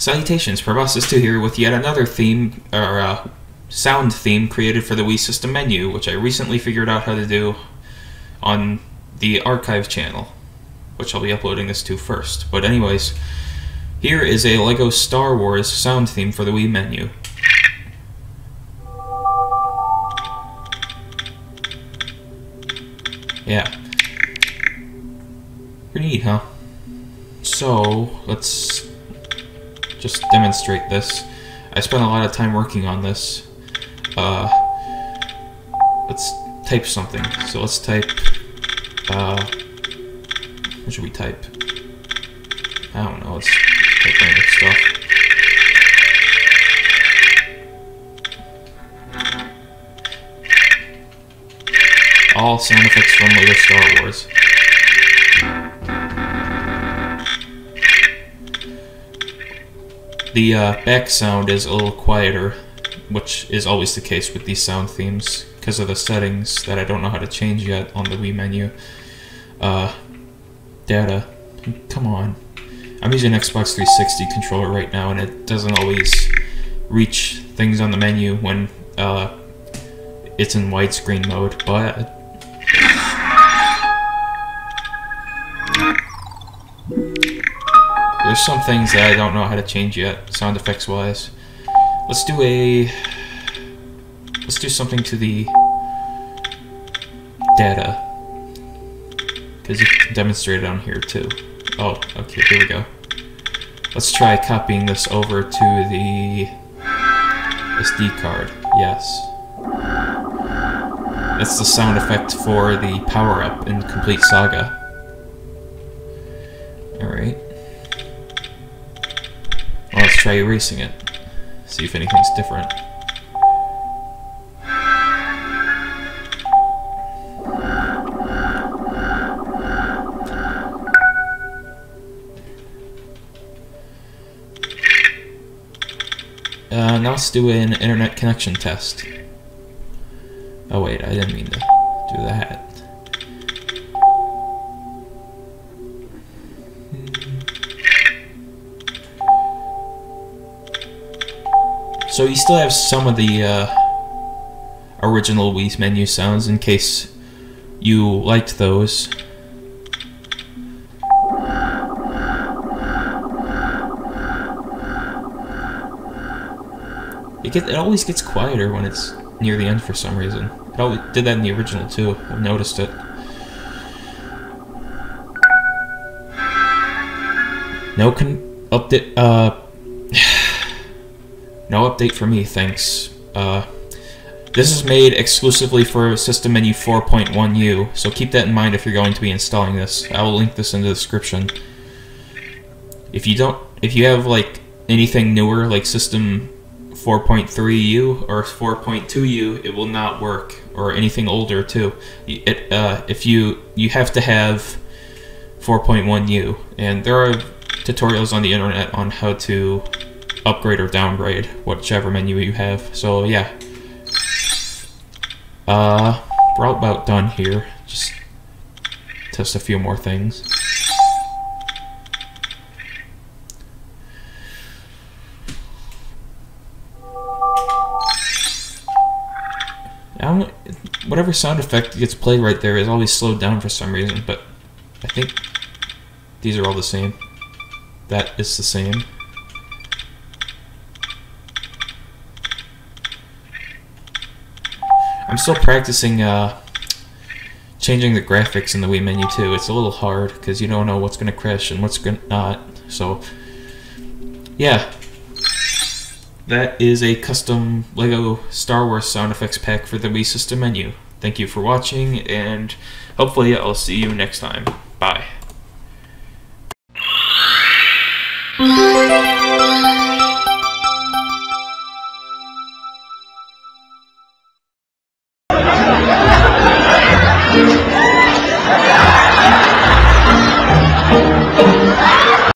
Salutations, Proboscis2 here with yet another theme, or sound theme created for the Wii System Menu, which I recently figured out how to do on the archive channel, which I'll be uploading this to first. But anyways, here is a LEGO Star Wars sound theme for the Wii menu. Yeah. Pretty neat, huh? So, let's just demonstrate this. I spent a lot of time working on this. Let's type something. So let's type, what should we type? I don't know, let's type random stuff. All sound effects from LEGO Star Wars. The back sound is a little quieter, which is always the case with these sound themes, because of the settings that I don't know how to change yet on the Wii menu. Data. Come on. I'm using an Xbox 360 controller right now, and it doesn't always reach things on the menu when it's in widescreen mode, but there's some things that I don't know how to change yet, sound effects wise. Let's do something to the data, because you can demonstrate it on here too. Oh, okay, here we go. Let's try copying this over to the SD card. Yes. That's the sound effect for the power-up in Complete Saga. Alright. Well, let's try erasing it. See if anything's different. Now let's do an internet connection test. Oh wait, I didn't mean to do that. So you still have some of the original Wii menu sounds in case you liked those. It always gets quieter when it's near the end for some reason. It always did that in the original too. I've noticed it. No update. No update for me, thanks. This is made exclusively for System Menu 4.1U, so keep that in mind if you're going to be installing this. I will link this in the description. If you have like anything newer, like System 4.3U or 4.2U, it will not work, or anything older too. If you have to have 4.1U, and there are tutorials on the internet on how to upgrade or downgrade whichever menu you have. So yeah, we're about done here. Just test a few more things. Whatever sound effect gets played right there is always slowed down for some reason, but I think these are all the same. That is the same. I'm still practicing changing the graphics in the Wii menu too. It's a little hard because you don't know what's going to crash and what's going to not. So yeah, that is a custom LEGO Star Wars sound effects pack for the Wii System Menu. Thank you for watching, and hopefully I'll see you next time. Bye.